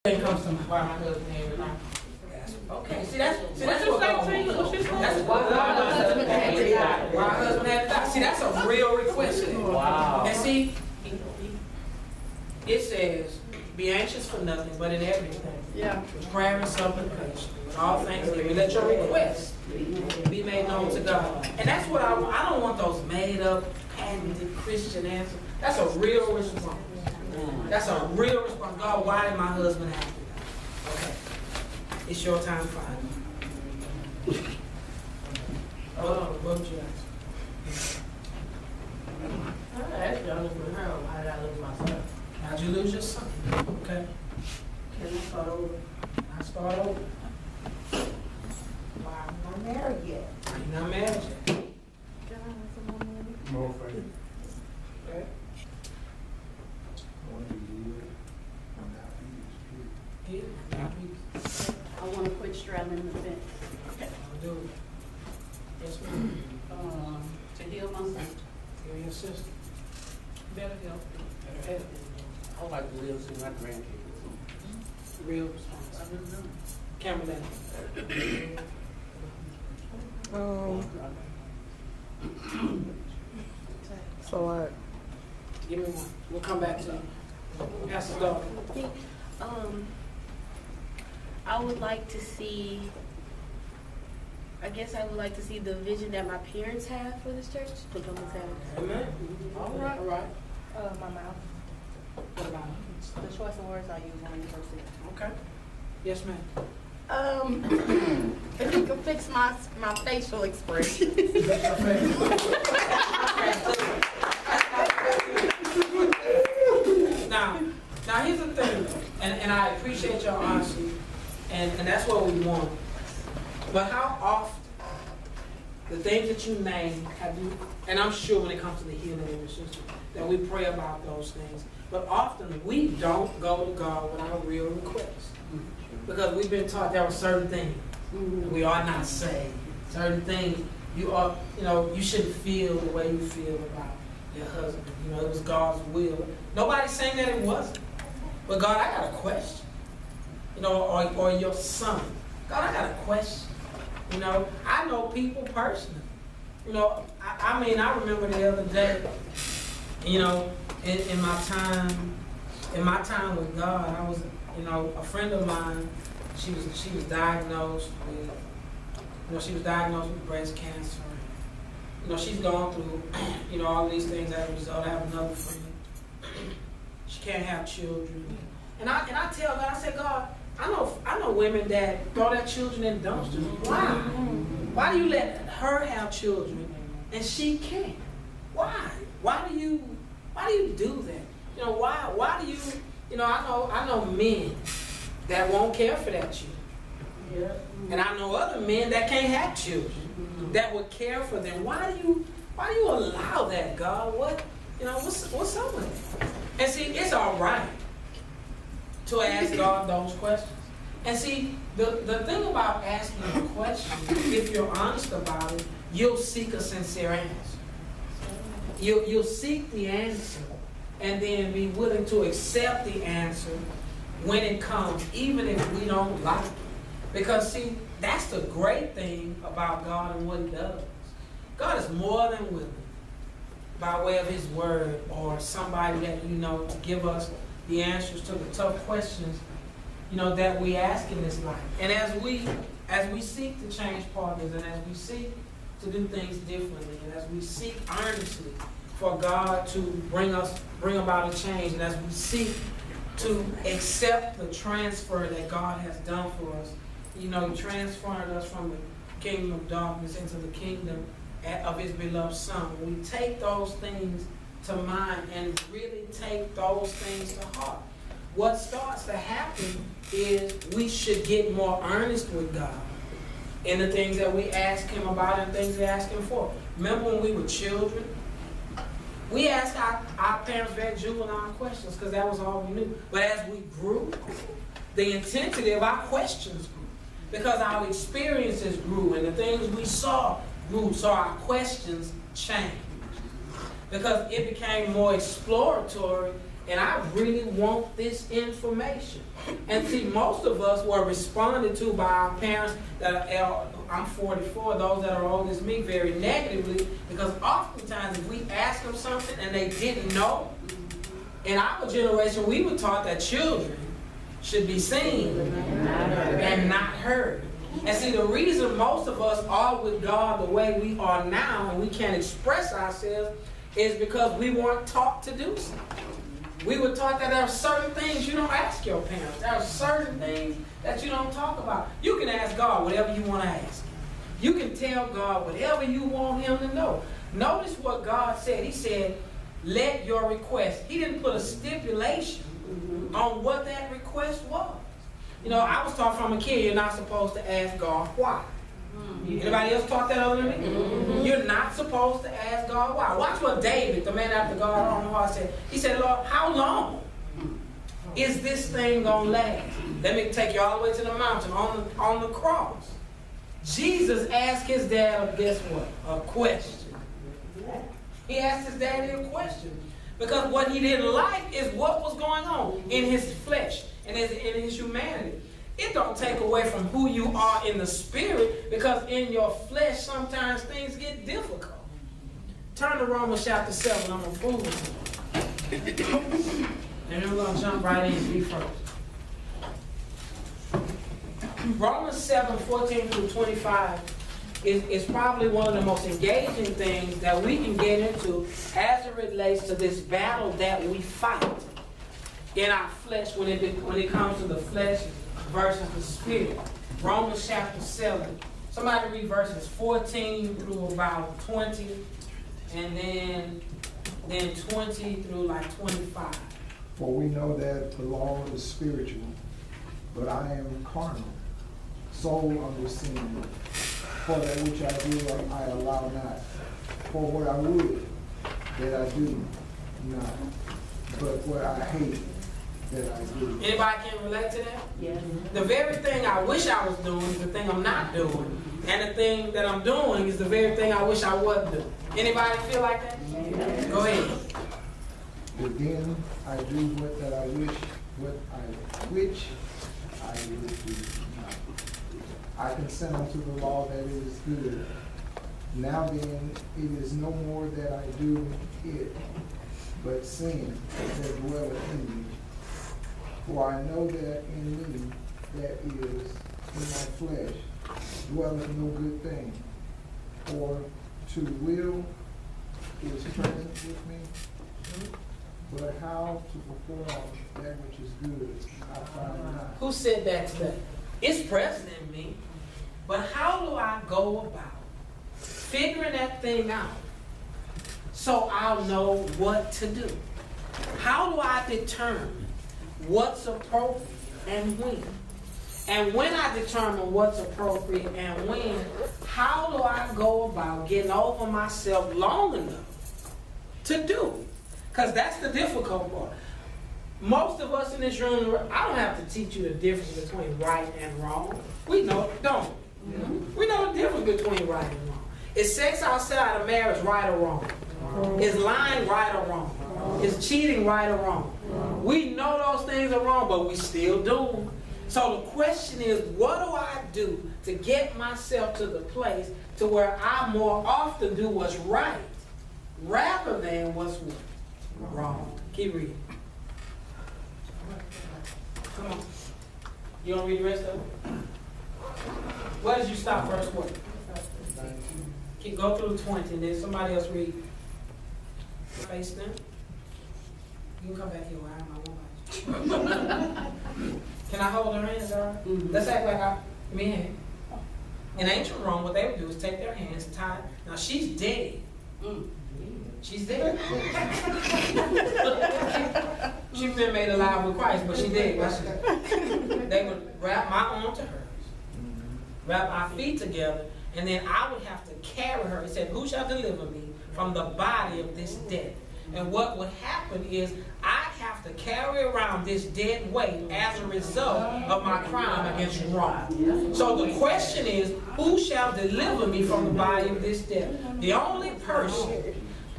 Thing comes to mind. Why my husband had it out. Okay, see that's what God wants. That's why my husband had to die. Why my husband had to die. See, that's a real request. Wow. And see, it says, be anxious for nothing, but in everything. Yeah. With prayer and supplication. With all things, let your requests be made known to God. And that's what I want. I don't want those made up, patented Christian answers. That's a real response. That's a real response. God, why did my husband have to die? Okay. It's your time to find him. What would you ask? I asked you, I was with her, why did I lose my son? How'd you lose your son? Okay. Can I start over? I start over. Why I'm not married yet? You're not married yet. More faith. Okay. Yeah, I want to quit straddling the fence. I'll do it. Yes, ma'am. To heal my son. You're your sister. Better help. Better help. I would like to live to see my grandkids. Real response. I really do. Camberland. So what? Give me one. We'll come back to you. Pastor Dog. I would like to see, I guess I would like to see the vision that my parents have for this church to come to town. Amen. All right. All right. My mouth. What about it? The choice of words I use when you first Okay. Yes, ma'am. If you can fix my facial expression. Now here's the thing, and I appreciate your honesty, and that's what we want. But how often the things that you name have you, and I'm sure when it comes to the healing of your sister, that we pray about those things. But often we don't go to God with our real requests. Because we've been taught there are certain things we are not saved. Certain things you shouldn't feel the way you feel about your husband. It was God's will. Nobody's saying that it wasn't. But God, I got a question. Or your son. God, I got a question. I know people personally. I remember the other day, in my time with God, I was, a friend of mine, she was diagnosed with breast cancer. She's gone through, all these things as a result. I have another friend. She can't have children. And I tell God, I say, God, I know women that throw their children in dumpsters. Why? Why do you let her have children and she can't? Why? Why do you do that? Why do you, I know men that won't care for that children. Yeah. And I know other men that can't have children that would care for them. Why do you allow that, God? What's up with it? And see, it's all right to ask God those questions. And see, the thing about asking a question, if you're honest about it, you'll seek a sincere answer. You'll seek the answer and then be willing to accept the answer when it comes, even if we don't like it. Because see, that's the great thing about God and what He does. God is more than willing, by way of His word or somebody that to give us the answers to the tough questions, that we ask in this life. And as we seek to change partners, and as we seek to do things differently, and as we seek earnestly for God to bring about a change, and as we seek to accept the transfer that God has done for us, He transferred us from the kingdom of darkness into the kingdom of His beloved Son. When we take those things to mind and really take those things to heart, what starts to happen is we should get more earnest with God in the things that we ask Him about and things we ask Him for. Remember when we were children? We asked our parents very juvenile questions because that was all we knew. But as we grew, the intensity of our questions grew because our experiences grew and the things we saw grew, so our questions changed. Because it became more exploratory and I really want this information. And see, most of us were responded to by our parents that are, I'm 44, those that are older than me, very negatively, because oftentimes if we ask them something and they didn't know, in our generation, we were taught that children should be seen and not heard. And see, the reason most of us are with God the way we are now and we can't express ourselves is because we weren't taught to do so. We were taught that there are certain things you don't ask your parents. There are certain things that you don't talk about. You can ask God whatever you want to ask him. You can tell God whatever you want him to know. Notice what God said. He said, let your request. He didn't put a stipulation on what that request was. You know, I was taught from a kid, you're not supposed to ask God why. Anybody else taught that other than me? You're not supposed to ask God why. Watch what David, the man after God on the heart, said. He said, Lord, how long is this thing going to last? Let me take you all the way to the mountain, on the cross. Jesus asked his dad, guess what? A question. He asked his daddy a question. Because what he didn't like is what was going on in his flesh and in his humanity. It don't take away from who you are in the spirit, because in your flesh sometimes things get difficult. Turn to Romans chapter 7. I'm going to prove it. And then we're going to jump right in and be first. Romans 7, 14 through 25 is probably one of the most engaging things that we can get into as it relates to this battle that we fight in our flesh when it comes to the flesh versus the spirit. Romans chapter 7. Somebody read verses 14 through about 20, and then 20 through like 25. For we know that the law is spiritual, but I am carnal, sold under sin. For that which I do, I allow not. For what I would, that I do not. But what I hate, that I do. Anybody can relate to that? Yeah. The very thing I wish I was doing is the thing I'm not doing. And the thing that I'm doing is the very thing I wish I wasn't doing. Anybody feel like that? Yeah. Go ahead. But then I do what that I wish, which I would do not. I consent unto the law that it is good. Now then, it is no more that I do it, but sin that dwelleth in me. For I know that in me, that is, in my flesh, dwelleth no good thing. For to will is present with me, but how to perform that which is good, I find not. Who said that today? It's present in me, but how do I go about figuring that thing out so I'll know what to do? How do I determine what's appropriate and when? And when I determine what's appropriate and when, how do I go about getting over myself long enough to do it? Because that's the difficult part. Most of us in this room, I don't have to teach you the difference between right and wrong. We know it, don't we? Mm-hmm. We know the difference between right and wrong. Is sex outside of marriage right or wrong? Is lying right or wrong? Is cheating right or wrong? We know those things are wrong, but we still do them. So the question is, what do I do to get myself to the place to where I more often do what's right rather than what's wrong? Keep reading. Come on. You want to read the rest of it? Where did you stop first? What? Go through 20 and then somebody else read. Face them. You can come back here where I am. Can I hold her hand? Is that all right? Mm-hmm. Let's act like me and him. In ancient Rome, what they would do is take their hands, tie. Now she's dead. She's dead. She's been made alive with Christ, but she dead. They would wrap my arm to hers, wrap our feet together, and then I would have to carry her. It said, "Who shall deliver me from the body of this death?" And what would happen is I'd have to carry around this dead weight as a result of my crime against Rome. So the question is, who shall deliver me from the body of this death? The only person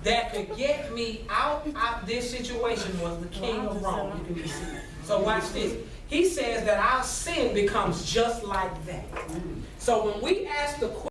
that could get me out this situation was the king of Rome. You can see. So watch this. He says that our sin becomes just like that. So when we ask the question,